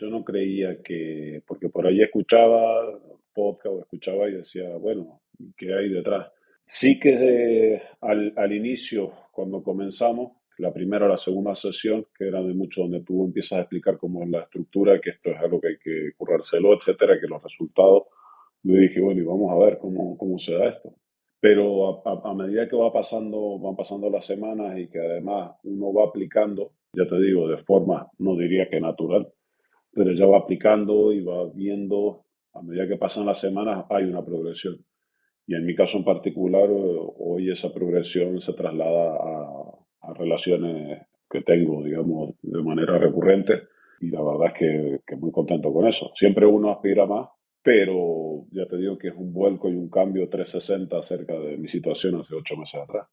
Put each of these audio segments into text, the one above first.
yo no creía que, porque por ahí escuchaba podcast o escuchaba y decía, bueno, ¿qué hay detrás? Sí que al inicio, cuando comenzamos, la primera o la segunda sesión, que era de mucho donde tú empiezas a explicar cómo es la estructura, que esto es algo que hay que currárselo, etcétera, que los resultados, yo dije, bueno, y vamos a ver cómo se da esto. Pero a medida que van pasando las semanas y que además uno va aplicando, ya te digo, de forma, no diría que natural, pero ya va aplicando y va viendo, a medida que pasan las semanas, hay una progresión. Y en mi caso en particular, hoy esa progresión se traslada a relaciones que tengo, digamos, de manera recurrente. Y la verdad es que muy contento con eso. Siempre uno aspira más, pero ya te digo que es un vuelco y un cambio 360 acerca de mi situación hace 8 meses atrás.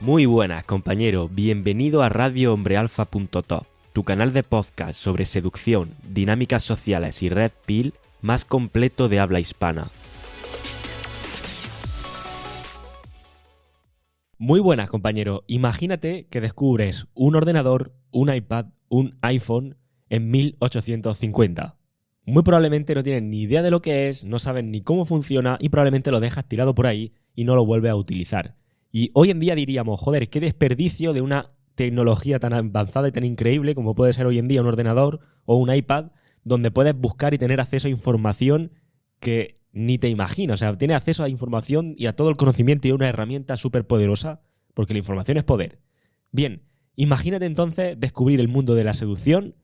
Muy buenas, compañero. Bienvenido a radiohombrealfa.top, tu canal de podcast sobre seducción, dinámicas sociales y red pill más completo de habla hispana. Muy buenas, compañero. Imagínate que descubres un ordenador, un iPad, un iPhone en 1850. Muy probablemente no tienes ni idea de lo que es, no sabes ni cómo funciona y probablemente lo dejas tirado por ahí y no lo vuelves a utilizar. Y hoy en día diríamos, joder, qué desperdicio de una tecnología tan avanzada y tan increíble como puede ser hoy en día un ordenador o un iPad, donde puedes buscar y tener acceso a información que ni te imaginas. O sea, tienes acceso a información y a todo el conocimiento y a una herramienta súper poderosa, porque la información es poder. Bien, imagínate entonces descubrir el mundo de la seducción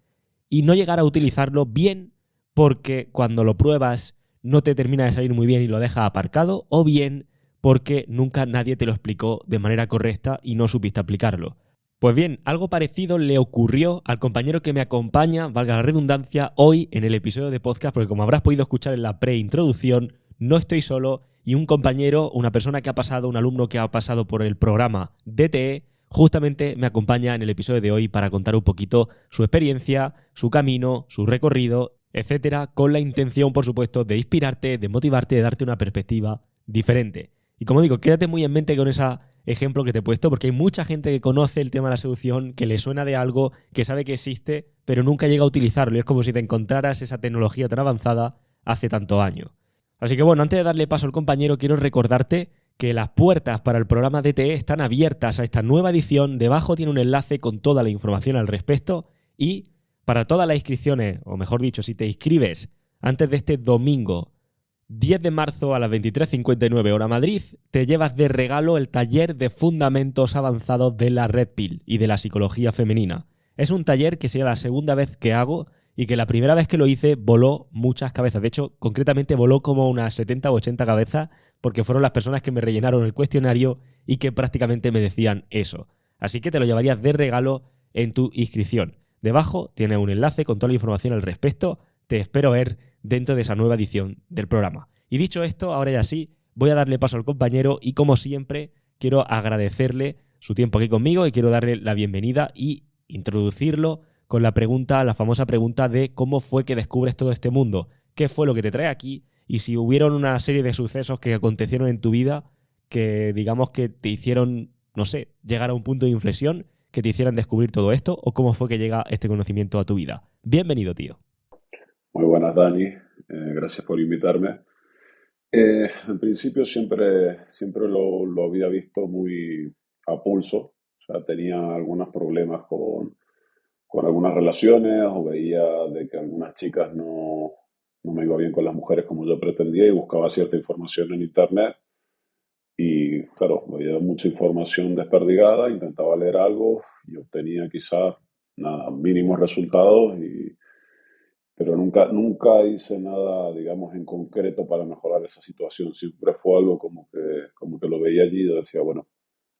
y no llegar a utilizarlo bien porque cuando lo pruebas no te termina de salir muy bien y lo dejas aparcado, o bien porque nunca nadie te lo explicó de manera correcta y no supiste aplicarlo. Pues bien, algo parecido le ocurrió al compañero que me acompaña, valga la redundancia, hoy en el episodio de podcast, porque como habrás podido escuchar en la preintroducción, no estoy solo y un compañero, una persona que ha pasado, un alumno que ha pasado por el programa DTE, justamente me acompaña en el episodio de hoy para contar un poquito su experiencia, su camino, su recorrido, etcétera, con la intención, por supuesto, de inspirarte, de motivarte, de darte una perspectiva diferente. Y como digo, quédate muy en mente con ese ejemplo que te he puesto, porque hay mucha gente que conoce el tema de la seducción, que le suena de algo, que sabe que existe, pero nunca llega a utilizarlo. Y es como si te encontraras esa tecnología tan avanzada hace tantos años. Así que bueno, antes de darle paso al compañero, quiero recordarte que las puertas para el programa DTE están abiertas a esta nueva edición. Debajo tiene un enlace con toda la información al respecto y para todas las inscripciones, o mejor dicho, si te inscribes antes de este domingo 10 de marzo a las 23:59 hora Madrid, te llevas de regalo el taller de fundamentos avanzados de la Red Pill y de la psicología femenina. Es un taller que sería la segunda vez que hago y que la primera vez que lo hice voló muchas cabezas. De hecho, concretamente voló como unas 70 o 80 cabezas porque fueron las personas que me rellenaron el cuestionario y que prácticamente me decían eso. Así que te lo llevarías de regalo en tu inscripción. Debajo tienes un enlace con toda la información al respecto. Te espero ver dentro de esa nueva edición del programa. Y dicho esto, ahora ya sí, voy a darle paso al compañero y como siempre quiero agradecerle su tiempo aquí conmigo y quiero darle la bienvenida y introducirlo con la pregunta, la famosa pregunta de cómo fue que descubres todo este mundo, qué fue lo que te trae aquí y si hubieron una serie de sucesos que acontecieron en tu vida que digamos que te hicieron, no sé, llegar a un punto de inflexión que te hicieran descubrir todo esto o cómo fue que llega este conocimiento a tu vida. Bienvenido, tío. Muy buenas, Dani. Gracias por invitarme. En principio siempre lo había visto muy a pulso. O sea, tenía algunos problemas con algunas relaciones o veía de que algunas chicas no me iba bien con las mujeres como yo pretendía y buscaba cierta información en internet. Y claro, veía mucha información desperdigada, intentaba leer algo y obtenía quizás nada, mínimos resultados pero nunca hice nada, digamos, en concreto para mejorar esa situación. Siempre fue algo como que lo veía allí y yo decía, bueno,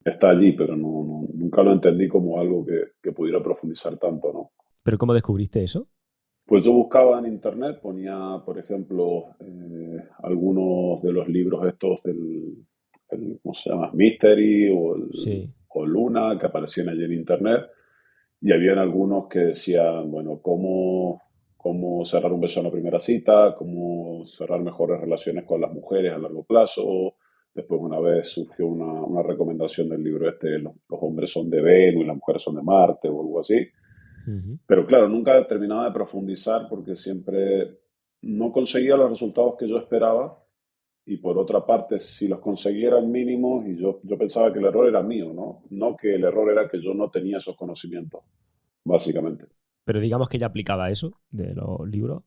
está allí, pero nunca lo entendí como algo que pudiera profundizar tanto, ¿no? ¿Pero cómo descubriste eso? Pues yo buscaba en internet, ponía, por ejemplo, algunos de los libros estos ¿cómo se llama? Mystery Sí. o Luna, que aparecían allí en internet, Y habían algunos que decían, bueno, cómo cerrar un beso en la primera cita, cómo cerrar mejores relaciones con las mujeres a largo plazo. Después una vez surgió una recomendación del libro este, los hombres son de Venus y las mujeres son de Marte o algo así. Ujú. Pero claro, nunca terminaba de profundizar porque siempre no conseguía los resultados que yo esperaba y por otra parte, si los conseguía eran mínimos y yo pensaba que el error era mío, ¿no? No que el error era que yo no tenía esos conocimientos, básicamente. Pero digamos que ya aplicaba eso de los libros.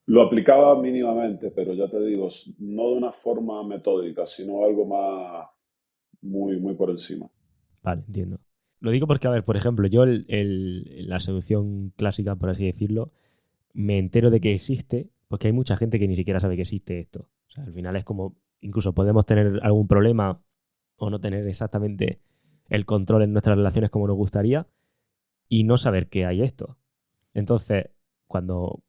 Lo aplicaba mínimamente, pero ya te digo, no de una forma metódica, sino algo más muy por encima. Vale, entiendo. Lo digo porque, a ver, por ejemplo, yo la seducción clásica, por así decirlo, me entero de que existe porque hay mucha gente que ni siquiera sabe que existe esto. O sea, al final es como, incluso podemos tener algún problema o no tener exactamente el control en nuestras relaciones como nos gustaría y no saber que hay esto. Entonces, cuando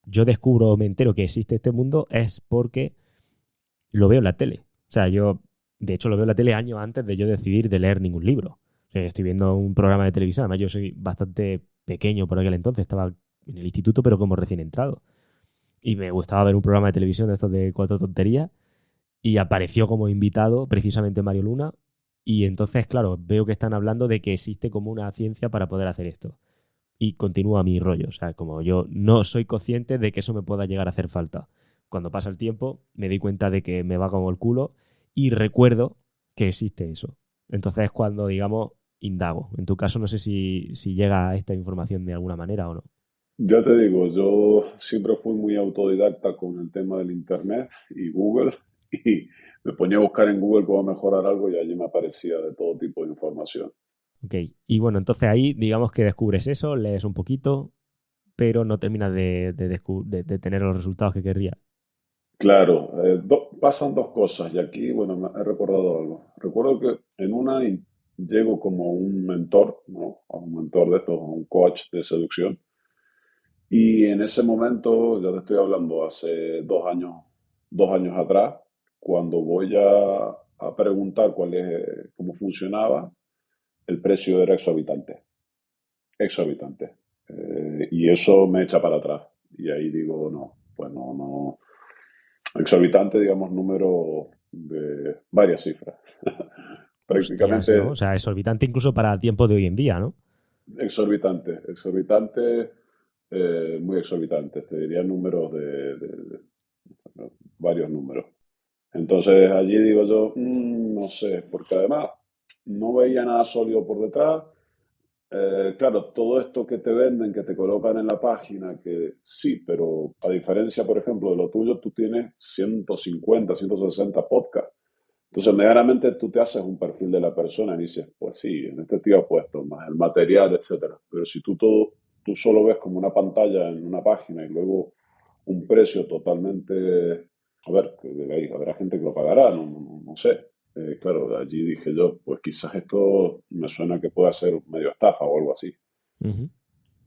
yo descubro o me entero que existe este mundo es porque lo veo en la tele. O sea, yo, de hecho, lo veo en la tele años antes de yo decidir de leer ningún libro. O sea, estoy viendo un programa de televisión. Además, yo soy bastante pequeño por aquel entonces. Estaba en el instituto, pero como recién entrado. Y me gustaba ver un programa de televisión de estos de cuatro tonterías. Y apareció como invitado precisamente Mario Luna. Y entonces, claro, veo que están hablando de que existe como una ciencia para poder hacer esto. Y continúa mi rollo. O sea, como yo no soy consciente de que eso me pueda llegar a hacer falta. Cuando pasa el tiempo, me di cuenta de que me va como el culo y recuerdo que existe eso. Entonces es cuando, digamos, indago. En tu caso, no sé si llega esta información de alguna manera o no. Ya te digo, yo siempre fui muy autodidacta con el tema del Internet y Google y me ponía a buscar en Google cómo mejorar algo y allí me aparecía de todo tipo de información. Ok. Y bueno, entonces ahí, digamos que descubres eso, lees un poquito, pero no terminas de tener los resultados que querrías. Claro, pasan dos cosas y aquí, bueno, me he recordado algo. Recuerdo que en una llego como un mentor, ¿no? A un mentor de estos, a un coach de seducción. Y en ese momento, ya te estoy hablando, hace 2 años atrás, cuando voy a preguntar cómo funcionaba, el precio era exorbitante, exorbitante. Y eso me echa para atrás. Y ahí digo, no, pues no. Exorbitante, digamos, número de varias cifras. Hostias, ¿no? O Prácticamente sea, exorbitante incluso para tiempos de hoy en día, ¿no? exorbitante, muy exorbitante. Te diría números varios números. Entonces allí digo yo, no sé, porque además no veía nada sólido por detrás. Claro, todo esto que te venden, que te colocan en la página, que sí, pero a diferencia, por ejemplo, de lo tuyo, tú tienes 150, 160 podcasts. Entonces, medianamente tú te haces un perfil de la persona y dices, pues sí, en este tío ha puesto más el material, etcétera. Pero si tú solo ves como una pantalla en una página y luego un precio totalmente, a ver, habrá gente que lo pagará, no sé. Claro, allí dije yo, pues quizás esto me suena que pueda ser medio estafa o algo así. Ujú.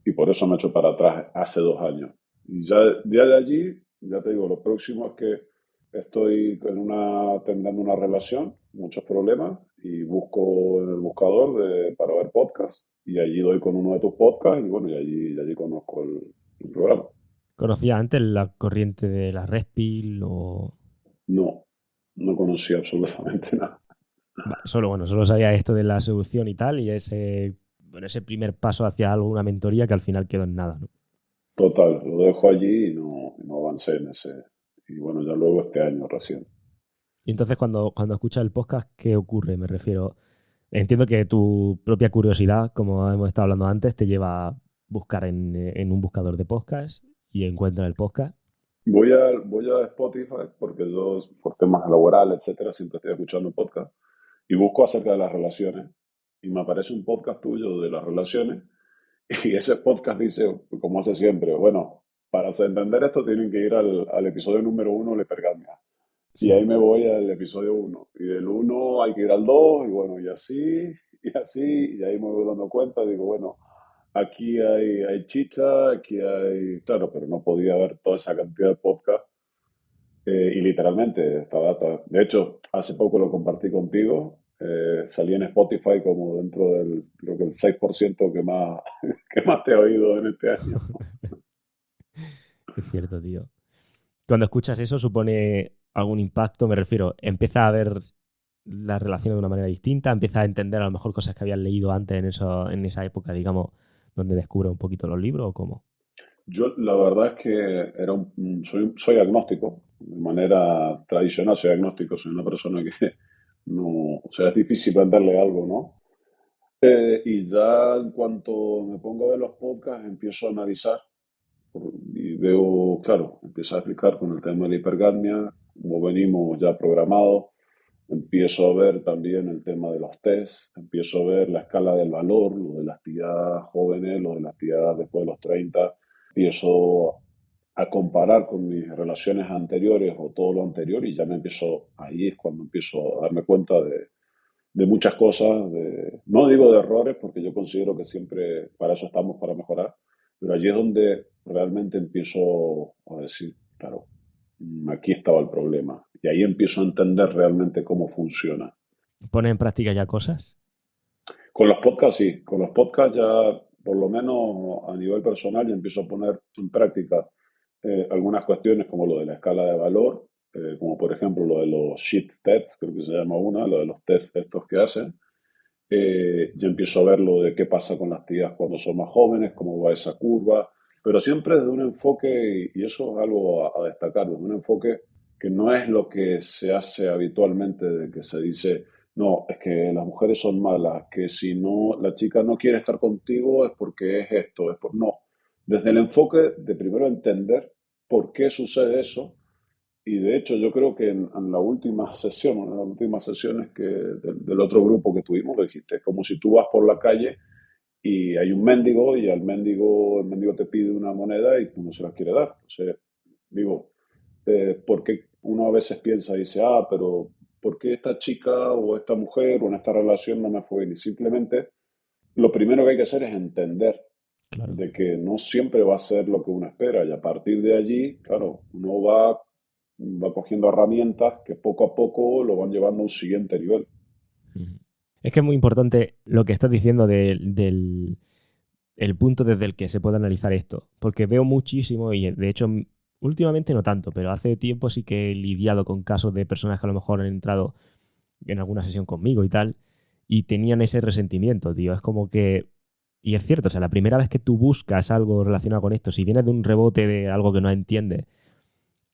Y por eso me echo para atrás hace 2 años. Y ya de allí, ya te digo, lo próximo es que estoy terminando una relación, muchos problemas, y busco en el buscador para ver podcasts, y allí doy con uno de tus podcasts, y bueno, y allí conozco el programa. ¿Conocía antes la corriente de la Red Pill o...? No, no conocía absolutamente nada. Solo, bueno, solo sabía esto de la seducción y tal, y ese primer paso hacia algo, una mentoría que al final quedó en nada, ¿no? Total, lo dejo allí y no avancé en ese. Y bueno, ya luego este año recién. Y entonces cuando escuchas el podcast, ¿qué ocurre? Me refiero, entiendo que tu propia curiosidad, como hemos estado hablando antes, te lleva a buscar en un buscador de podcast y encuentras el podcast. Voy a Spotify porque yo, por temas laborales, etcétera, siempre estoy escuchando podcast y busco acerca de las relaciones y me aparece un podcast tuyo de las relaciones y ese podcast dice, como hace siempre, bueno, para entender esto tienen que ir al episodio número 1 de Hipergamia y Sí. ahí me voy al episodio 1 y del 1 hay que ir al 2 y bueno, y así y ahí me voy dando cuenta, digo, bueno, aquí hay chicha, aquí hay, claro, pero no podía ver toda esa cantidad de podcast y literalmente esta data. De hecho, hace poco lo compartí contigo salí en Spotify como dentro del, creo que el 6% que más te he oído en este año. Es cierto, tío. Cuando escuchas eso, supone algún impacto, me refiero, empiezas a ver las relaciones de una manera distinta, empiezas a entender a lo mejor cosas que habías leído antes en esa época, digamos, donde descubres un poquito los libros o cómo. Yo la verdad es que soy agnóstico, de manera tradicional soy agnóstico, soy una persona que no, o sea, es difícil venderle algo, ¿no? Y ya en cuanto me pongo a ver los podcasts, empiezo a analizar y veo, claro, empiezo a explicar con el tema de la hipergamia, como venimos ya programados, empiezo a ver también el tema de los tests, empiezo a ver la escala del valor, lo de la actividad jóvenes, lo de la actividad después de los 30, empiezo a comparar con mis relaciones anteriores o todo lo anterior y ya me empiezo, ahí es cuando empiezo a darme cuenta de muchas cosas, no digo de errores porque yo considero que siempre para eso estamos, para mejorar, pero allí es donde realmente empiezo a decir, claro, aquí estaba el problema. Y ahí empiezo a entender realmente cómo funciona. ¿Pones en práctica ya cosas? Con los podcasts sí, con los podcasts ya por lo menos a nivel personal ya empiezo a poner en práctica algunas cuestiones como lo de la escala de valor, como por ejemplo lo de los sheet tests, creo que se llama una, lo de los tests estos que hacen. Ya empiezo a ver lo de qué pasa con las tías cuando son más jóvenes, cómo va esa curva, pero siempre desde un enfoque, y eso es algo a destacar, desde un enfoque que no es lo que se hace habitualmente, de que se dice, no, es que las mujeres son malas, que si no, la chica no quiere estar contigo es porque es esto, es por no. Desde el enfoque de primero entender por qué sucede eso y de hecho, yo creo que en la última sesión, en las últimas sesiones del otro grupo que tuvimos, lo dijiste, como si tú vas por la calle y hay un mendigo y el mendigo te pide una moneda y tú no se la quiere dar. O sea, digo, porque uno a veces piensa y dice, ah, pero ¿por qué esta chica o esta mujer o en esta relación no me fue bien? Y simplemente lo primero que hay que hacer es entender Claro. de que no siempre va a ser lo que uno espera y a partir de allí, claro, uno va cogiendo herramientas que poco a poco lo van llevando a un siguiente nivel. Ujú. Es que es muy importante lo que estás diciendo del el punto desde el que se puede analizar esto, porque veo muchísimo y de hecho últimamente no tanto, pero hace tiempo sí que he lidiado con casos de personas que a lo mejor han entrado en alguna sesión conmigo y tal y tenían ese resentimiento, tío. Es como que, y es cierto, o sea, la primera vez que tú buscas algo relacionado con esto, si vienes de un rebote de algo que no entiendes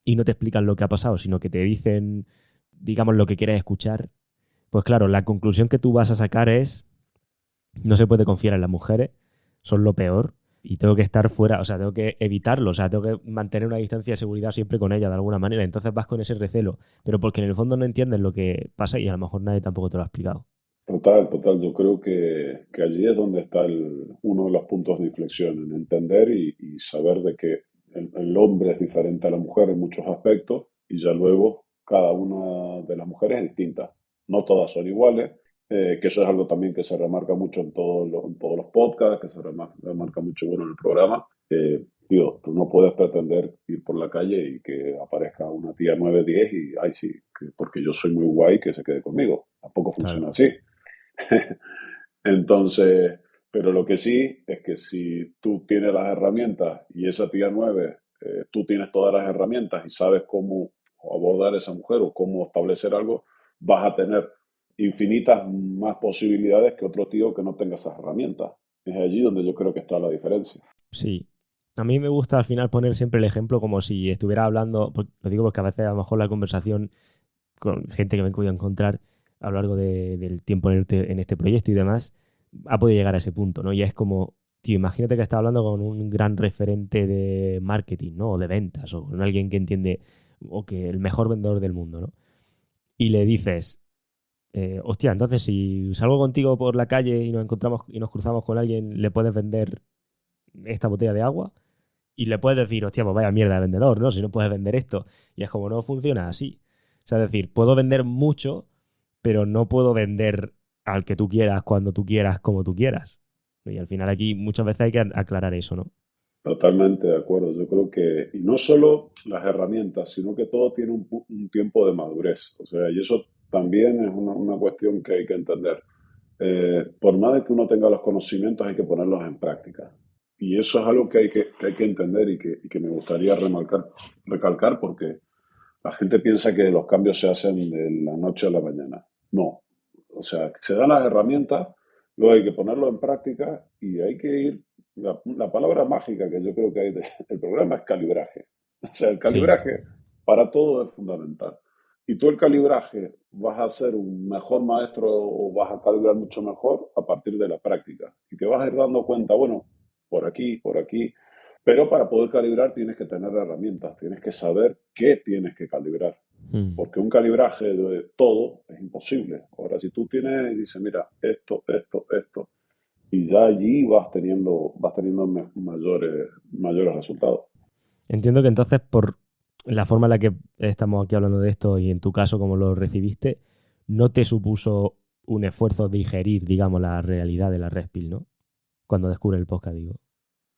y no te explican lo que ha pasado, sino que te dicen, digamos, lo que quieres escuchar, pues claro, la conclusión que tú vas a sacar es, no se puede confiar en las mujeres, son lo peor y tengo que estar fuera, o sea, tengo que evitarlo, o sea, tengo que mantener una distancia de seguridad siempre con ella de alguna manera. Entonces vas con ese recelo, pero porque en el fondo no entiendes lo que pasa y a lo mejor nadie tampoco te lo ha explicado. Total, total. Yo creo que allí es donde está uno de los puntos de inflexión, en entender y saber de que el hombre es diferente a la mujer en muchos aspectos y ya luego cada una de las mujeres es distinta. No todas son iguales, que eso es algo también que se remarca mucho en todos los podcasts, que se remarca mucho bueno en el programa. Tío, tú no puedes pretender ir por la calle y que aparezca una tía 9 10 y, ay, sí, porque yo soy muy guay, que se quede conmigo. Tampoco Claro. funciona así. Entonces, pero lo que sí es que si tú tienes las herramientas y esa tía 9, tú tienes todas las herramientas y sabes cómo abordar a esa mujer o cómo establecer algo, vas a tener infinitas más posibilidades que otro tío que no tenga esas herramientas. Es allí donde yo creo que está la diferencia. Sí. A mí me gusta al final poner siempre el ejemplo como si estuviera hablando, lo digo porque a veces a lo mejor la conversación con gente que me he podido encontrar a lo largo del tiempo en este proyecto y demás, ha podido llegar a ese punto, ¿no? Y es como, tío, imagínate que estás hablando con un gran referente de marketing, ¿no? O de ventas, o con alguien que entiende, o que el mejor vendedor del mundo, ¿no? Y le dices, hostia, entonces si salgo contigo por la calle y nos encontramos y nos cruzamos con alguien, ¿le puedes vender esta botella de agua? Y le puedes decir, hostia, pues vaya mierda de vendedor, ¿no? Si no puedes vender esto. Y es como no funciona así. O sea, es decir, puedo vender mucho, pero no puedo vender al que tú quieras, cuando tú quieras, como tú quieras. Y al final aquí muchas veces hay que aclarar eso, ¿no? Totalmente de acuerdo. Yo creo que, y no solo las herramientas, sino que todo tiene un tiempo de madurez. O sea, y eso también es una cuestión que hay que entender. Por más de que uno tenga los conocimientos, hay que ponerlos en práctica. Y eso es algo que hay que entender y que me gustaría recalcar porque la gente piensa que los cambios se hacen de la noche a la mañana. No. O sea, se dan las herramientas, luego hay que ponerlo en práctica y hay que ir. La palabra mágica que yo creo que hay del programa es calibraje. O sea, el Sí. calibraje para todo es fundamental. Y tú el calibraje vas a ser un mejor maestro o vas a calibrar mucho mejor a partir de la práctica. Y te vas a ir dando cuenta, bueno, por aquí. Pero para poder calibrar tienes que tener herramientas, tienes que saber qué tienes que calibrar. Mm. Porque un calibraje de todo es imposible. Ahora, si tú tienes y dices, mira, esto, y ya allí vas teniendo mayores resultados. Entiendo que entonces, por la forma en la que estamos aquí hablando de esto y en tu caso, como lo recibiste, no te supuso un esfuerzo digerir, digamos, la realidad de la Red Pill, ¿no? Cuando descubre el podcast, digo.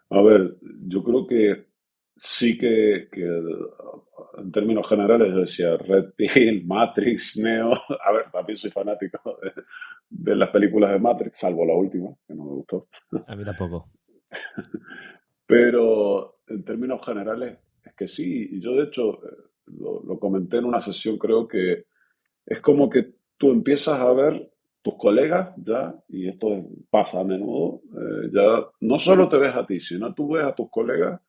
A ver, yo creo que sí que en términos generales yo decía Red Pill, Matrix, Neo. A ver, también soy fanático de las películas de Matrix, salvo la última, que no me gustó. A mí tampoco. Pero en términos generales es que sí. Y yo de hecho lo comenté en una sesión, creo que es como que tú empiezas a ver tus colegas ya, y esto pasa a menudo, ya no solo te ves a ti, sino tú ves a tus colegas.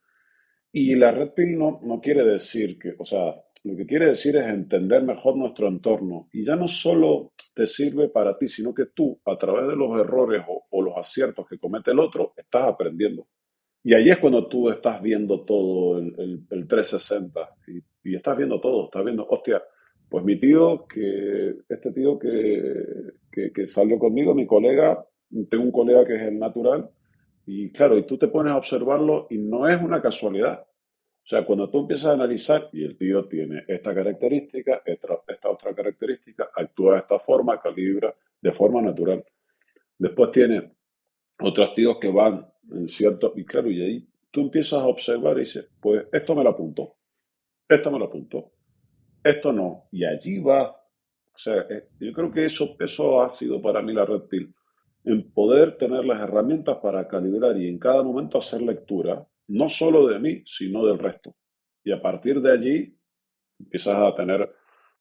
Y la red pill no quiere decir que, o sea, lo que quiere decir es entender mejor nuestro entorno. Y ya no solo te sirve para ti, sino que tú, a través de los errores o los aciertos que comete el otro, estás aprendiendo. Y ahí es cuando tú estás viendo todo el 360 y estás viendo todo, estás viendo, hostia, pues mi tío, este tío que salió conmigo, mi colega, tengo un colega que es el natural, y claro, y tú te pones a observarlo y no es una casualidad. O sea, cuando tú empiezas a analizar, y el tío tiene esta característica, esta otra característica, actúa de esta forma, calibra de forma natural. Después tiene otros tíos que van en cierto, y claro, y ahí tú empiezas a observar y dices, pues esto me lo apuntó, esto me lo apuntó, esto no, y allí va. O sea, yo creo que eso ha sido para mí la red pill, en poder tener las herramientas para calibrar y en cada momento hacer lectura, no solo de mí, sino del resto. Y a partir de allí empiezas a tener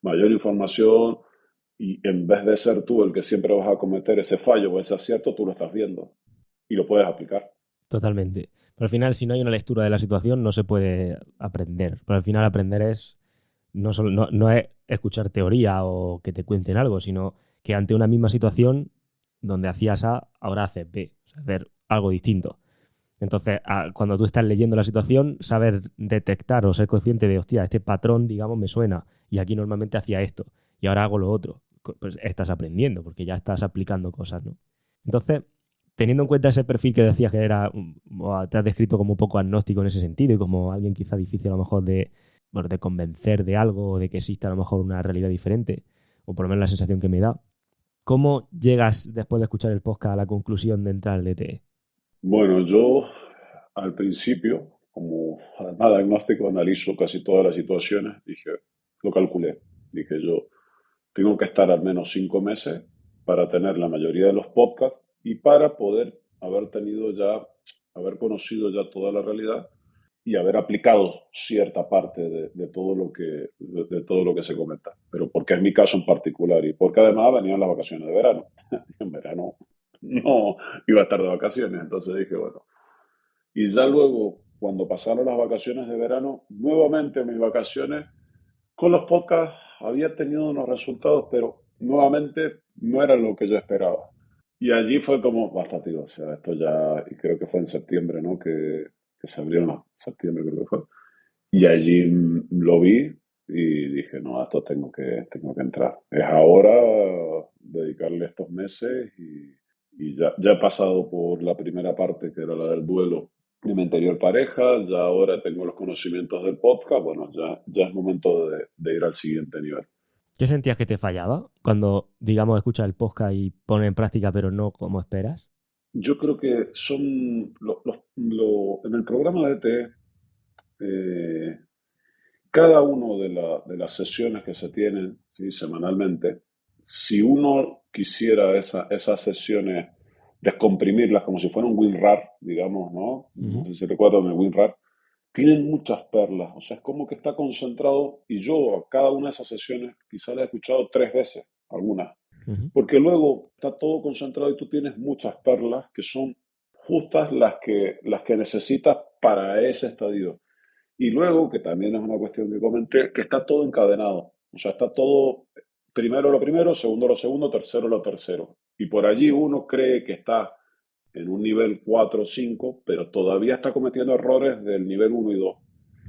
mayor información y en vez de ser tú el que siempre vas a cometer ese fallo o ese acierto, tú lo estás viendo y lo puedes aplicar. Totalmente. Pero al final, si no hay una lectura de la situación, no se puede aprender. Pero al final aprender es no es escuchar teoría o que te cuenten algo, sino que ante una misma situación donde hacías A, ahora haces B. O sea, ver algo distinto. Entonces, cuando tú estás leyendo la situación, saber detectar o ser consciente de, hostia, este patrón, digamos, me suena. Y aquí normalmente hacía esto. Y ahora hago lo otro. Pues estás aprendiendo, porque ya estás aplicando cosas, ¿no? Entonces, teniendo en cuenta ese perfil que decías que era, o te has descrito como un poco agnóstico en ese sentido y como alguien quizá difícil a lo mejor de, bueno, de convencer de algo o de que exista a lo mejor una realidad diferente, o por lo menos la sensación que me da, ¿cómo llegas después de escuchar el podcast a la conclusión de entrar al DTE? Bueno, yo al principio, como además de agnóstico, analizo casi todas las situaciones. Dije, lo calculé. Dije yo, tengo que estar al menos 5 meses para tener la mayoría de los podcasts y para poder haber conocido ya toda la realidad y haber aplicado cierta parte de todo lo que se comenta. Pero porque es mi caso en particular y porque además venían las vacaciones de verano. En verano no iba a estar de vacaciones, entonces dije, bueno. Y ya luego, cuando pasaron las vacaciones de verano, nuevamente mis vacaciones con los podcasts había tenido unos resultados, pero nuevamente no eran lo que yo esperaba. Y allí fue como, basta, tío, o sea, esto ya, y creo que fue en septiembre, ¿no? Que se abrieron, no, septiembre creo que fue. Y allí lo vi y dije, no, a esto tengo que entrar. Es ahora dedicarle estos meses y ya he pasado por la primera parte, que era la del duelo de mi anterior pareja, ya ahora tengo los conocimientos del podcast, bueno, ya es momento de ir al siguiente nivel. ¿Qué sentías que te fallaba cuando, digamos, escuchas el podcast y pones en práctica pero no como esperas? Yo creo que son en el programa de TE, cada una de las sesiones que se tienen, ¿sí? Semanalmente. si uno quisiera esas sesiones descomprimirlas como si fuera un WinRAR, digamos, ¿no? No Ujú, sé si recuerdan el WinRAR, tienen muchas perlas, o sea, es como que está concentrado y yo a cada una de esas sesiones quizá la he escuchado 3 veces, algunas, ujú, porque luego está todo concentrado y tú tienes muchas perlas que son justas las que necesitas para ese estadio. Y luego, que también es una cuestión que comenté, que está todo encadenado. O sea, está todo primero lo primero, segundo lo segundo, tercero lo tercero. Y por allí uno cree que está en un nivel 4 o 5, pero todavía está cometiendo errores del nivel uno y 2.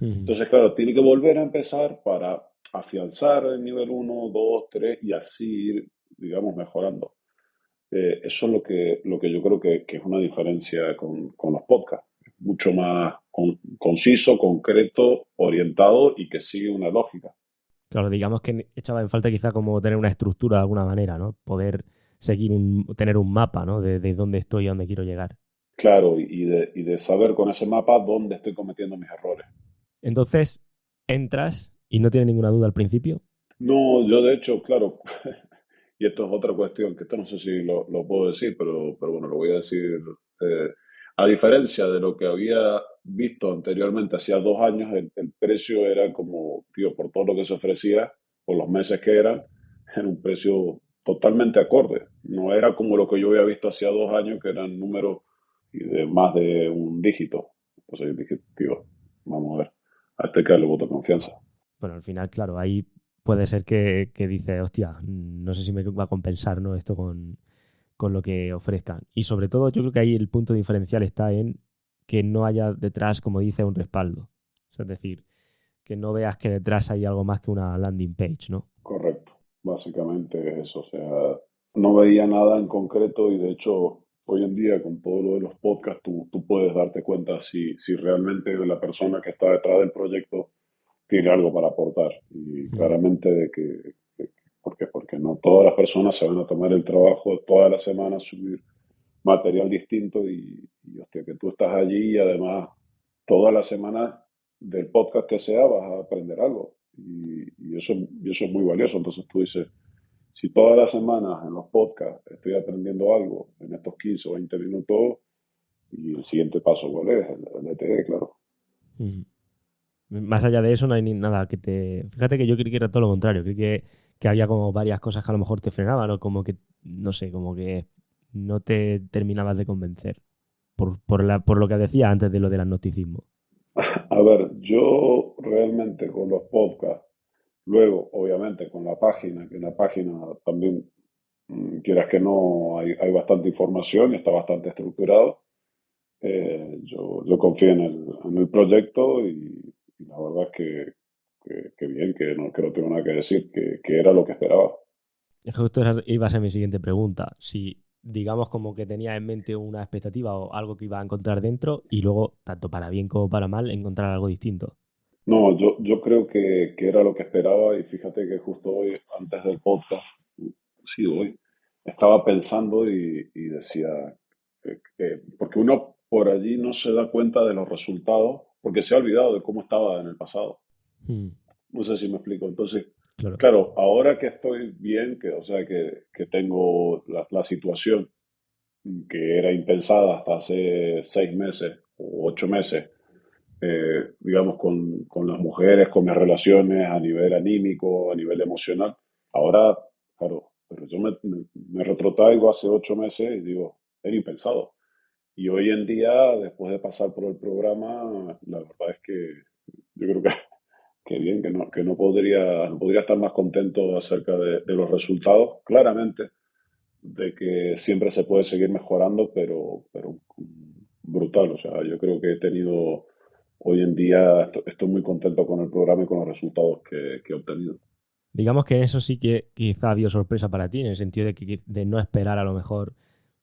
ujú. Entonces, claro, tiene que volver a empezar para afianzar el nivel uno, 2, 3 y así ir, digamos, mejorando. Eso es lo que yo creo que es una diferencia con los podcasts. Mucho más conciso, concreto, orientado y que sigue una lógica. Claro, digamos que echaba en falta quizá como tener una estructura de alguna manera, ¿no? Poder seguir tener un mapa, ¿no? De dónde estoy y a dónde quiero llegar. Claro, y de saber con ese mapa dónde estoy cometiendo mis errores. Entonces, entras y no tienes ninguna duda al principio. No, yo de hecho, claro, y esto es otra cuestión, que esto no sé si lo puedo decir, pero bueno, lo voy a decir. eh, a diferencia de lo que había visto anteriormente, hacía 2 años, el precio era como, tío, por todo lo que se ofrecía, por los meses que eran, era un precio totalmente acorde. No era como lo que yo había visto hacía 2 años, que eran números y de más de un dígito. Entonces yo dije, tío, vamos a ver, a este que le voto confianza. Bueno, al final, claro, ahí puede ser que dices, hostia, no sé si me va a compensar, ¿no? Esto con lo que ofrezcan. Y sobre todo, yo creo que ahí el punto diferencial está en que no haya detrás, como dice, un respaldo. O sea, es decir, que no veas que detrás hay algo más que una landing page, ¿no? Correcto, básicamente es eso. O sea, no veía nada en concreto y de hecho hoy en día con todo lo de los podcasts tú puedes darte cuenta si realmente la persona que está detrás del proyecto tiene algo para aportar. Y Ujú. claramente ¿por qué? Porque no todas las personas se van a tomar el trabajo todas las semanas subir material distinto y hostia, que tú estás allí y además todas las semanas del podcast que sea vas a aprender algo y eso es muy valioso. Entonces tú dices, si todas las semanas en los podcasts estoy aprendiendo algo en estos 15 o 20 minutos y el siguiente paso, ¿cuál es? El DTE, claro. Ujú. Más allá de eso, no hay ni nada que te. Fíjate que yo creí que era todo lo contrario. Creí que había como varias cosas que a lo mejor te frenaban, o como que, no sé, como que no te terminabas de convencer. Por lo que decía antes de lo del agnosticismo. A ver, yo realmente con los podcasts, luego obviamente con la página, que en la página también, quieras que no, hay bastante información y está bastante estructurado. Yo confío en el proyecto y la verdad es que bien, que no tengo nada que decir, que era lo que esperaba. Es que justo esa iba a ser mi siguiente pregunta. Si, digamos, como que tenía en mente una expectativa o algo que iba a encontrar dentro y luego, tanto para bien como para mal, encontrar algo distinto. No, yo creo que era lo que esperaba y fíjate que justo hoy, antes del podcast, sí, hoy, estaba pensando y decía, porque uno por allí no se da cuenta de los resultados porque se ha olvidado de cómo estaba en el pasado. Mm, No sé si me explico. Entonces, claro. claro, ahora que estoy bien, o sea, que tengo la situación que era impensada hasta hace 6 meses o 8 meses, digamos, con las mujeres, con mis relaciones a nivel anímico, a nivel emocional, ahora, claro, pero yo me retrotraigo hace 8 meses y digo, era impensado. Y hoy en día, después de pasar por el programa, la verdad es que yo creo que bien, que no podría estar más contento acerca de los resultados. Claramente, de que siempre se puede seguir mejorando, pero brutal. O sea, yo creo que he tenido, hoy en día, estoy muy contento con el programa y con los resultados que he obtenido. Digamos que eso sí que quizá dio sorpresa para ti, en el sentido de que de no esperar a lo mejor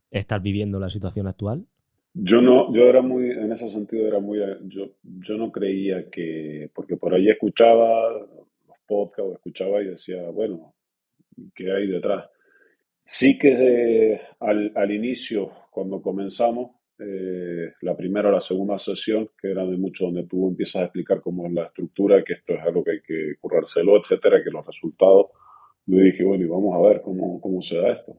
estar viviendo la situación actual. Yo era muy, en ese sentido era muy, yo no creía porque por ahí escuchaba los podcasts o escuchaba y decía, bueno, ¿qué hay detrás? Sí que al inicio, cuando comenzamos, la primera o la segunda sesión, que era de mucho donde tú empiezas a explicar cómo es la estructura, que esto es algo que hay que currárselo, etcétera, que los resultados Le dije, bueno, y vamos a ver cómo se da esto.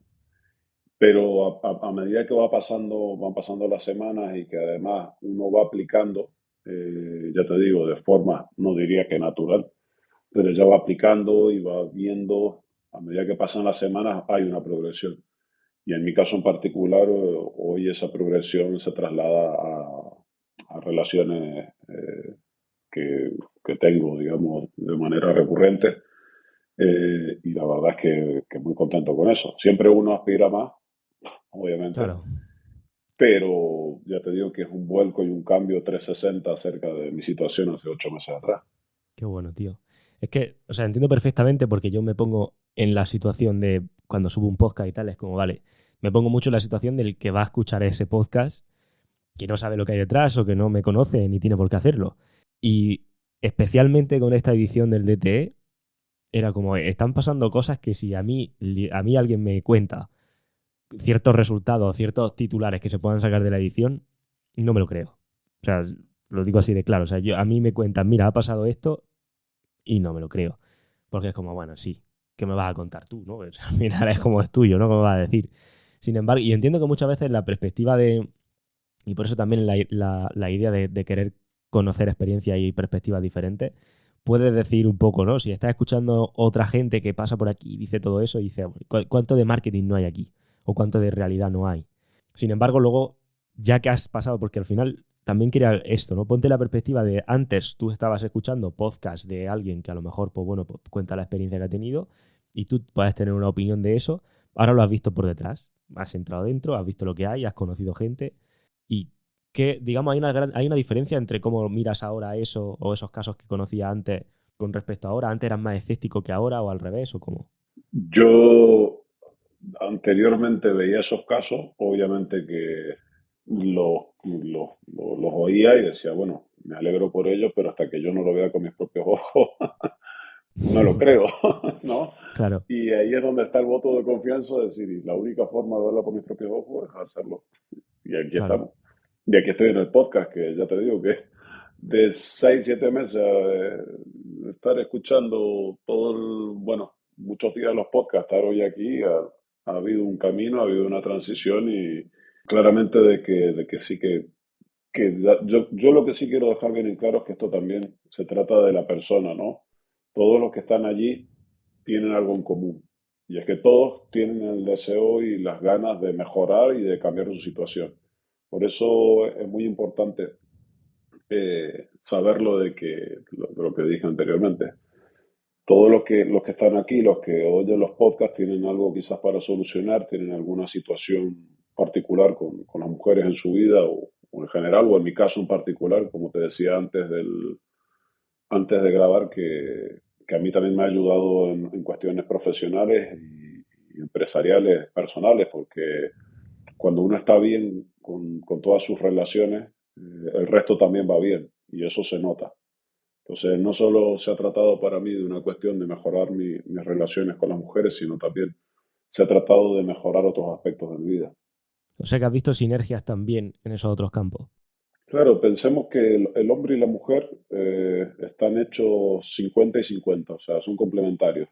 Pero a medida que van pasando las semanas y que además uno va aplicando, ya te digo, de forma, no diría que natural, pero ya va aplicando y va viendo, a medida que pasan las semanas hay una progresión. Y en mi caso en particular, hoy esa progresión se traslada a relaciones que tengo, digamos, de manera recurrente. Y la verdad es que muy contento con eso. Siempre uno aspira más, obviamente, Claro, pero ya te digo que es un vuelco y un cambio 360 acerca de mi situación hace 8 meses atrás. qué bueno, tío. Es que, o sea, entiendo perfectamente porque yo me pongo en la situación de cuando subo un podcast y tal, es como, vale, me pongo mucho en la situación del que va a escuchar ese podcast, que no sabe lo que hay detrás o que no me conoce ni tiene por qué hacerlo. Y especialmente con esta edición del DTE, era como, están pasando cosas que si a mí alguien me cuenta ciertos resultados, ciertos titulares que se puedan sacar de la edición, no me lo creo. O sea, lo digo así de claro. O sea, a mí me cuentan, mira, ha pasado esto y no me lo creo. Porque es como, bueno, sí, ¿qué me vas a contar tú? ¿No? Pues, al final es como es tuyo, ¿no? ¿Cómo me vas a decir? Sin embargo, y entiendo que muchas veces la perspectiva de, y por eso también la idea de querer conocer experiencias y perspectivas diferentes, puede decir un poco, ¿no? Si estás escuchando otra gente que pasa por aquí y dice todo eso, y dice, ¿cuánto de marketing no hay aquí? ¿O cuánto de realidad no hay? Sin embargo, luego, ya que has pasado, porque al final también quería esto, ¿no? Ponte la perspectiva de antes tú estabas escuchando podcast de alguien que a lo mejor, pues bueno, pues cuenta la experiencia que ha tenido y tú puedes tener una opinión de eso. Ahora lo has visto por detrás. Has entrado dentro, has visto lo que hay, has conocido gente y que, digamos, hay una diferencia entre cómo miras ahora eso o esos casos que conocía antes con respecto a ahora. Antes eras más escéptico que ahora o al revés o cómo. Yo anteriormente veía esos casos, obviamente que los oía y decía, bueno, me alegro por ellos, pero hasta que yo no lo vea con mis propios ojos, no lo creo, ¿no? Claro, Y ahí es donde está el voto de confianza, de decir, y la única forma de verlo con mis propios ojos es hacerlo. Y aquí claro, estamos. Y aquí estoy en el podcast, que ya te digo que de 6, 7 meses de estar escuchando bueno, muchos días los podcasts, estar hoy aquí, ha habido un camino, ha habido una transición y claramente de que sí yo lo que sí quiero dejar bien en claro es que esto también se trata de la persona, ¿no? Todos los que están allí tienen algo en común. Y es que todos tienen el deseo y las ganas de mejorar y de cambiar su situación. Por eso es muy importante saberlo de lo que dije anteriormente. Todos los que están aquí, los que oyen los podcasts, tienen algo quizás para solucionar, tienen alguna situación particular con las mujeres en su vida o en general, o en mi caso en particular, como te decía antes de grabar, que a mí también me ha ayudado en cuestiones profesionales y empresariales, personales, porque cuando uno está bien con todas sus relaciones, el resto también va bien y eso se nota. Entonces, no solo se ha tratado para mí de una cuestión de mejorar mis relaciones con las mujeres, sino también se ha tratado de mejorar otros aspectos de mi vida. o sea que has visto sinergias también en esos otros campos. Claro, pensemos que el hombre y la mujer están hechos 50 y 50, o sea, son complementarios.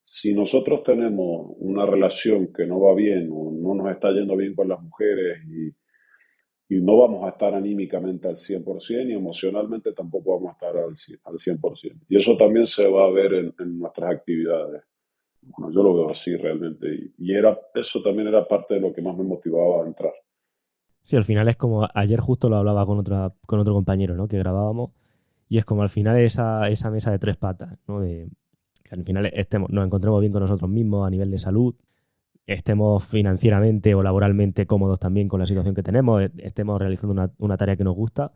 Si nosotros tenemos una relación que no va bien o no nos está yendo bien con las mujeres y no vamos a estar anímicamente al 100% y emocionalmente tampoco vamos a estar al 100%. Y eso también se va a ver en nuestras actividades. Bueno, yo lo veo así realmente. Eso también era parte de lo que más me motivaba a entrar. Sí, al final es como, ayer justo lo hablaba con otro compañero, ¿no? Que grabábamos, y es como al final esa mesa de tres patas, ¿no? De que al final nos encontremos bien con nosotros mismos a nivel de salud, estemos financieramente o laboralmente cómodos también con la situación que tenemos, estemos realizando una tarea que nos gusta,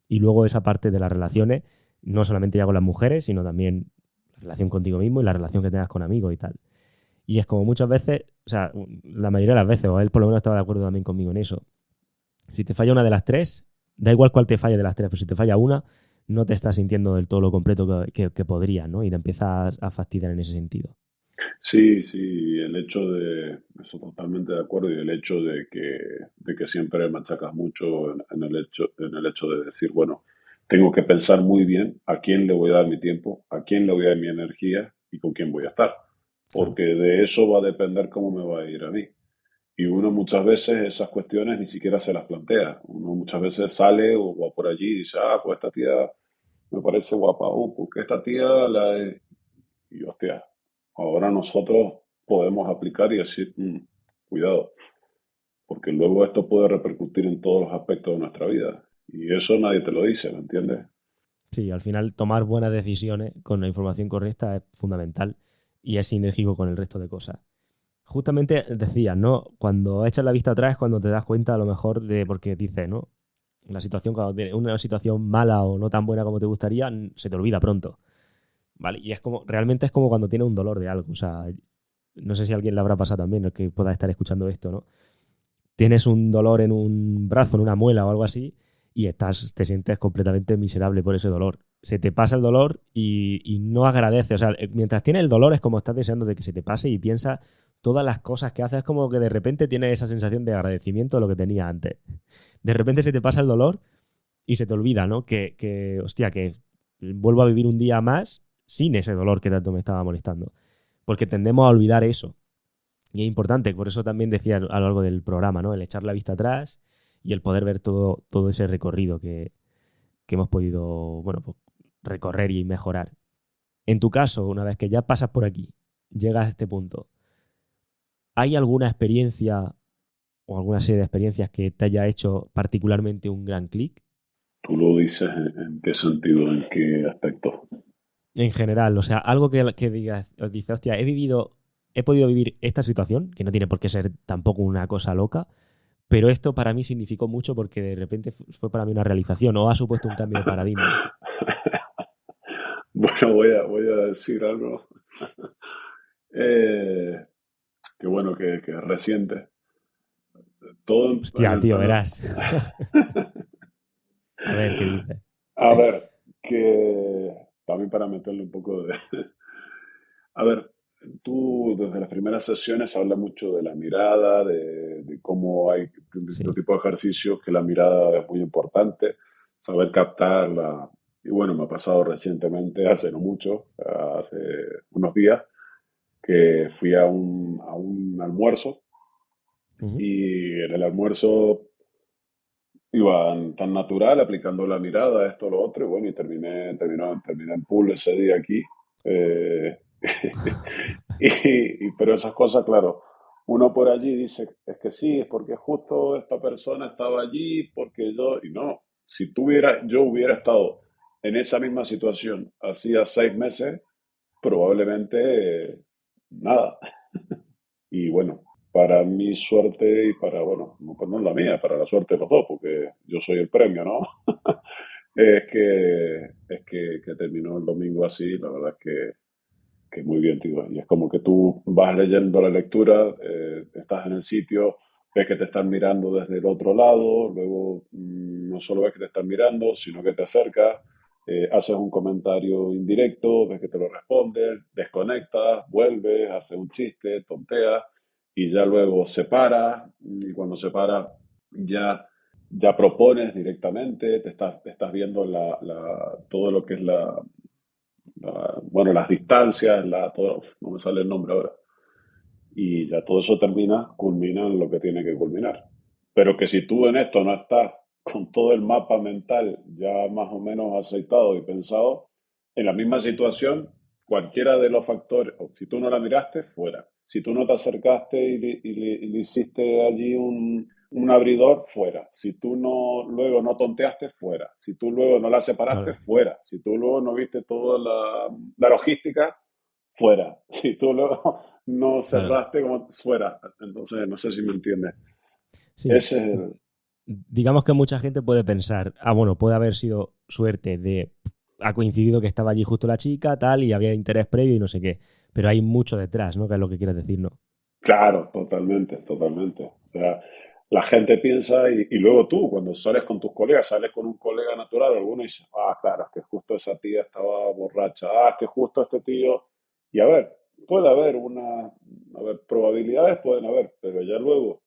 y luego esa parte de las relaciones, no solamente ya con las mujeres, sino también la relación contigo mismo y la relación que tengas con amigos y tal. Y es como muchas veces, o sea, la mayoría de las veces, o él por lo menos estaba de acuerdo también conmigo en eso. Si te falla una de las tres, da igual cuál te falle de las tres, pero si te falla una, no te estás sintiendo del todo lo completo que podría, ¿no? Y te empiezas a fastidiar en ese sentido. Sí, sí, eso totalmente de acuerdo, y el hecho de que siempre machacas mucho en el hecho de decir, bueno, tengo que pensar muy bien a quién le voy a dar mi tiempo, a quién le voy a dar mi energía y con quién voy a estar. Claro. porque de eso va a depender cómo me va a ir a mí. Y uno muchas veces esas cuestiones ni siquiera se las plantea. Uno muchas veces sale o va por allí y dice, ah, pues esta tía me parece guapa, porque esta tía Y hostia, ahora nosotros podemos aplicar y decir, cuidado, porque luego esto puede repercutir en todos los aspectos de nuestra vida. Y eso nadie te lo dice, ¿me entiendes? Sí, al final tomar buenas decisiones con la información correcta es fundamental y es sinérgico con el resto de cosas. Justamente decías, ¿no? Cuando echas la vista atrás es cuando te das cuenta a lo mejor de, porque dices, ¿no? La situación, cuando tienes una situación mala o no tan buena como te gustaría, se te olvida pronto, ¿vale? Y es como, realmente es como cuando tienes un dolor de algo, o sea, no sé si a alguien le habrá pasado también, el que pueda estar escuchando esto, ¿no? Tienes un dolor en un brazo, en una muela o algo así, y te sientes completamente miserable por ese dolor. Se te pasa el dolor y no agradece. O sea, mientras tienes el dolor es como estás deseando de que se te pase y piensas todas las cosas que haces. Es como que de repente tienes esa sensación de agradecimiento de lo que tenías antes. De repente se te pasa el dolor y se te olvida, ¿no? Hostia, que vuelvo a vivir un día más sin ese dolor que tanto me estaba molestando. Porque tendemos a olvidar eso. Y es importante, por eso también decía a lo largo del programa, ¿no? El echar la vista atrás y el poder ver todo ese recorrido que hemos podido, bueno, pues, recorrer y mejorar. En tu caso, una vez que ya pasas por aquí, llegas a este punto, ¿hay alguna experiencia o alguna serie de experiencias que te haya hecho particularmente un gran clic? Tú lo dices en qué sentido, en qué aspecto. En general, o sea, algo que digas, os dice, hostia, he podido vivir esta situación, que no tiene por qué ser tampoco una cosa loca, pero esto para mí significó mucho porque de repente fue para mí una realización o ha supuesto un cambio de paradigma. Bueno, voy a decir algo eh, que bueno, que es reciente. Todo en Hostia, el tío, plano. verás. A ver qué dices. A ver, que también para meterle un poco de... A ver, tú desde las primeras sesiones hablas mucho de la mirada, de cómo hay distintos Sí. tipos de ejercicios, que la mirada es muy importante, saber captarla. Y bueno, me ha pasado recientemente, hace no mucho, hace unos días, que fui a un almuerzo Ujú. y en el almuerzo iba tan natural, aplicando la mirada, esto, lo otro, y bueno, y terminé en pool ese día aquí. Eh, pero esas cosas, claro, uno por allí dice, es que sí, es porque justo esta persona estaba allí, porque yo, y no, si yo hubiera estado en esa misma situación hacía 6 meses, probablemente nada. Y bueno, para mi suerte y para, bueno, no, pues no la mía, para la suerte de los dos, porque yo soy el premio, ¿no? Que terminó el domingo así, la verdad es que muy bien, tío. Y es como que tú vas leyendo la lectura, estás en el sitio, ves que te están mirando desde el otro lado, luego no solo ves que te están mirando, sino que te acercas, haces un comentario indirecto, ves que te lo responden, desconectas, vuelves, haces un chiste, tonteas, y ya luego se para, y cuando se para ya, ya propones directamente, te estás viendo todo lo que es bueno, las distancias, no me sale el nombre ahora, y ya todo eso culmina en lo que tiene que culminar. Pero que si tú en esto no estás con todo el mapa mental ya más o menos aceitado y pensado, en la misma situación, cualquiera de los factores, o si tú no la miraste, fuera. Si tú no te acercaste y le hiciste allí un abridor, fuera. Si tú no, luego no tonteaste, fuera. Si tú luego no la separaste, Claro, fuera. Si tú luego no viste toda la logística, fuera. Si tú luego no claro. cerraste como fuera. Entonces, no sé si me entiendes. Sí. Ese es el... Digamos que mucha gente puede pensar, bueno, puede haber sido suerte de, ha coincidido que estaba allí justo la chica, tal, y había interés previo y no sé qué. Pero hay mucho detrás, ¿no? Que es lo que quieres decir, ¿no? Claro, totalmente, totalmente. O sea, la gente piensa y luego tú, cuando sales con tus colegas, sales con un colega natural, alguno dice, ah, claro, es que justo esa tía estaba borracha, ah, es que justo este tío... Y a ver, puede haber a ver, probabilidades pueden haber, pero ya luego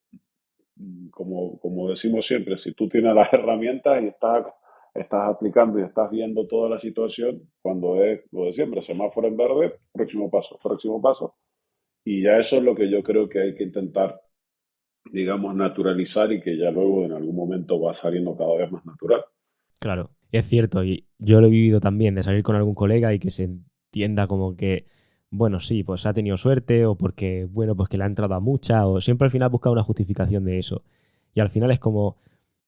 como decimos siempre, si tú tienes las herramientas y estás aplicando y estás viendo toda la situación, cuando es lo de siempre, semáforo en verde, próximo paso, próximo paso. Y ya eso es lo que yo creo que hay que intentar, digamos, naturalizar y que ya luego en algún momento va saliendo cada vez más natural. Claro, es cierto, y yo lo he vivido también, de salir con algún colega y que se entienda como que, bueno, sí, pues ha tenido suerte o porque, bueno, pues que le ha entrado a mucha, o siempre al final busca una justificación de eso. Y al final es como,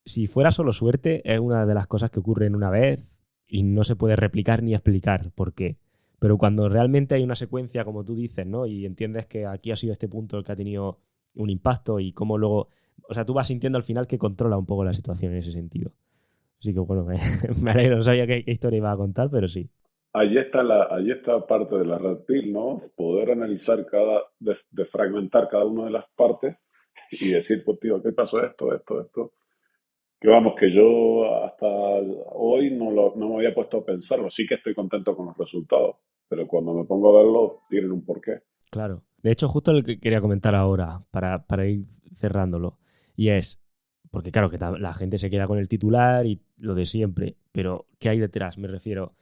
si fuera solo suerte, es una de las cosas que ocurren una vez y no se puede replicar ni explicar por qué. Pero cuando realmente hay una secuencia, como tú dices, ¿no? Y entiendes que aquí ha sido este punto el que ha tenido un impacto y cómo luego, o sea, tú vas sintiendo al final que controla un poco la situación en ese sentido. Así que bueno, me alegro, no sabía qué historia iba a contar, pero sí. Allí está parte de la red pill, ¿no? Poder analizar de fragmentar cada una de las partes y decir, pues tío, ¿qué pasó esto? Que vamos, que yo hasta hoy no me había puesto a pensarlo. Sí que estoy contento con los resultados, pero cuando me pongo a verlo, tienen un porqué. Claro. De hecho, justo lo que quería comentar ahora, para ir cerrándolo, y es, porque claro, que la gente se queda con el titular y lo de siempre, pero ¿qué hay detrás? Me refiero,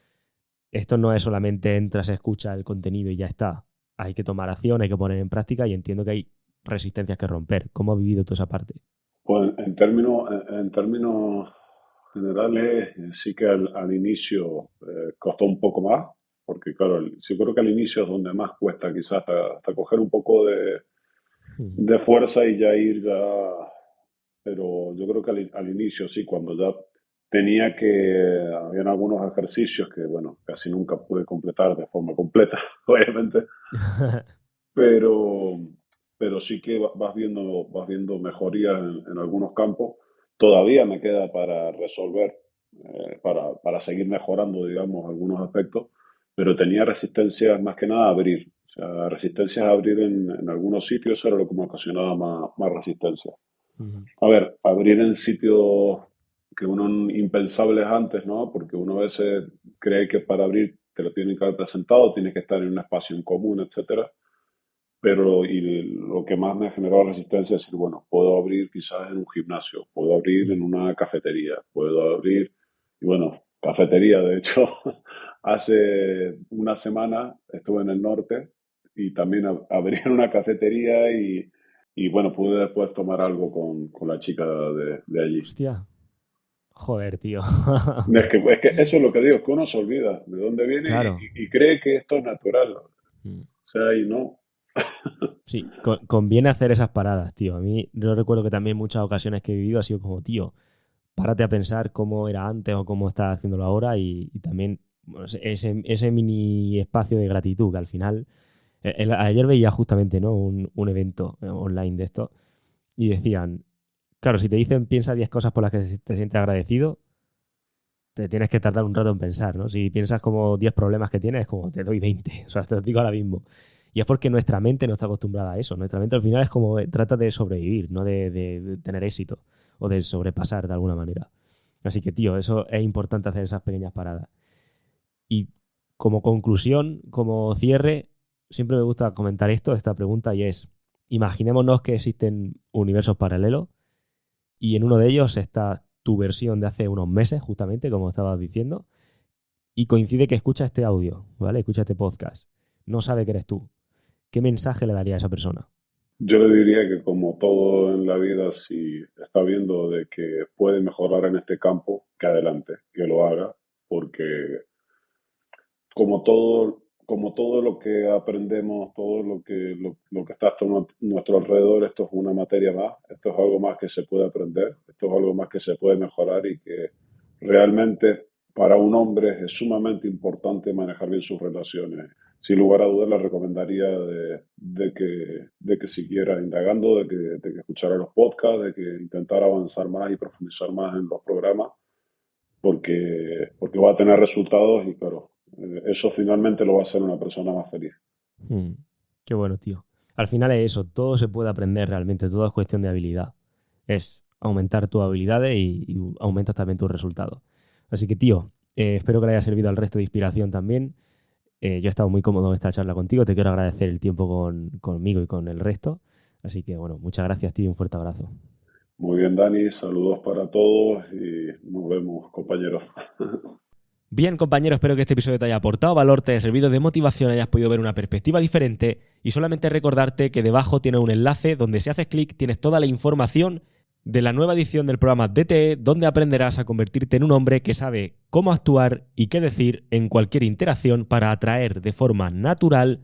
esto no es solamente entras, escuchas el contenido y ya está. Hay que tomar acción, hay que poner en práctica y entiendo que hay resistencias que romper. ¿Cómo ha vivido toda esa parte? Pues en términos generales, sí que al inicio costó un poco más, porque claro, sí creo que al inicio es donde más cuesta quizás hasta coger un poco Ujú. de fuerza y ya ir ya, pero yo creo que al inicio sí, cuando ya tenía habían algunos ejercicios que bueno, casi nunca pude completar de forma completa, obviamente, pero, pero sí que vas viendo mejorías en algunos campos. Todavía me queda para resolver, para seguir mejorando, digamos, algunos aspectos, pero tenía resistencia más que nada a abrir. O sea, resistencia a abrir en algunos sitios, eso era lo que me ocasionaba más resistencia. Ujú. A ver, abrir en sitios que uno impensables antes, ¿no? Porque uno a veces cree que para abrir te lo tienen que haber presentado, tienes que estar en un espacio en común, etcétera. Pero y lo que más me generó resistencia es decir, bueno, puedo abrir quizás en un gimnasio, puedo abrir en Ujú. una cafetería, puedo abrir, y bueno, cafetería, de hecho, hace una semana estuve en el norte y también abrí en una cafetería y bueno, pude después tomar algo con la chica de allí. Hostia, joder, tío. Es que eso es lo que digo, que uno se olvida de dónde viene Claro. y cree que esto es natural. O Mm. sea, y no. Sí, conviene hacer esas paradas, tío. A mí, yo recuerdo que también muchas ocasiones que he vivido ha sido como, tío, párate a pensar cómo era antes o cómo estás haciéndolo ahora y también bueno, ese mini espacio de gratitud que al final, ayer veía justamente, ¿no? un evento online de esto y decían, claro, si te dicen piensa 10 cosas por las que te sientes agradecido, te tienes que tardar un rato en pensar, ¿no? Si piensas como 10 problemas que tienes, es como te doy 20. O sea, te lo digo ahora mismo. Y es porque nuestra mente no está acostumbrada a eso. Nuestra mente al final es como trata de sobrevivir, no de tener éxito o de sobrepasar de alguna manera. Así que, tío, eso es importante hacer esas pequeñas paradas. Y como conclusión, como cierre, siempre me gusta comentar esta pregunta, y es, imaginémonos que existen universos paralelos y en uno de ellos está tu versión de hace unos meses, justamente, como estabas diciendo, y coincide que escucha este audio, ¿vale? Escucha este podcast. No sabe que eres tú. ¿Qué mensaje le daría a esa persona? Yo le diría que como todo en la vida, si está viendo de que puede mejorar en este campo, que adelante, que lo haga, porque como todo lo que aprendemos, todo lo que está a nuestro alrededor, esto es una materia más, esto es algo más que se puede aprender, esto es algo más que se puede mejorar y que realmente para un hombre es sumamente importante manejar bien sus relaciones. Sin lugar a dudas, le recomendaría de que siguiera indagando, de que escuchara los podcasts, de que intentara avanzar más y profundizar más en los programas porque va a tener resultados y claro, eso finalmente lo va a hacer una persona más feliz. Hmm, qué bueno, tío. Al final es eso, todo se puede aprender realmente, todo es cuestión de habilidad. Es aumentar tus habilidades y aumentas también tus resultados. Así que, tío, espero que le haya servido al resto de inspiración también. Yo he estado muy cómodo en esta charla contigo, te quiero agradecer el tiempo conmigo y con el resto. Así que, bueno, muchas gracias, tío, y un fuerte abrazo. Muy bien, Dani, saludos para todos y nos vemos, compañeros. Bien, compañero, espero que este episodio te haya aportado valor, te haya servido de motivación, hayas podido ver una perspectiva diferente y solamente recordarte que debajo tienes un enlace donde si haces clic tienes toda la información de la nueva edición del programa DTE, donde aprenderás a convertirte en un hombre que sabe cómo actuar y qué decir en cualquier interacción para atraer de forma natural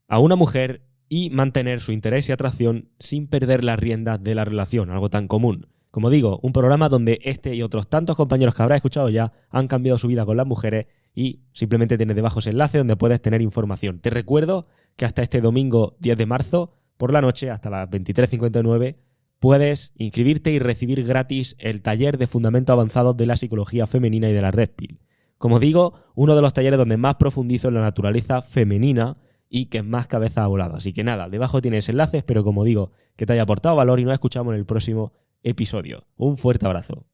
a una mujer y mantener su interés y atracción sin perder las riendas de la relación, algo tan común. Como digo, un programa donde este y otros tantos compañeros que habrás escuchado ya han cambiado su vida con las mujeres y simplemente tienes debajo ese enlace donde puedes tener información. Te recuerdo que hasta este domingo 10 de marzo, por la noche, hasta las 23:59, puedes inscribirte y recibir gratis el taller de fundamentos avanzados de la psicología femenina y de la Red Pill. Como digo, uno de los talleres donde más profundizo en la naturaleza femenina y que es más cabeza a volado. Así que nada, debajo tienes enlaces, pero como digo, que te haya aportado valor y nos escuchamos en el próximo episodio. Un fuerte abrazo.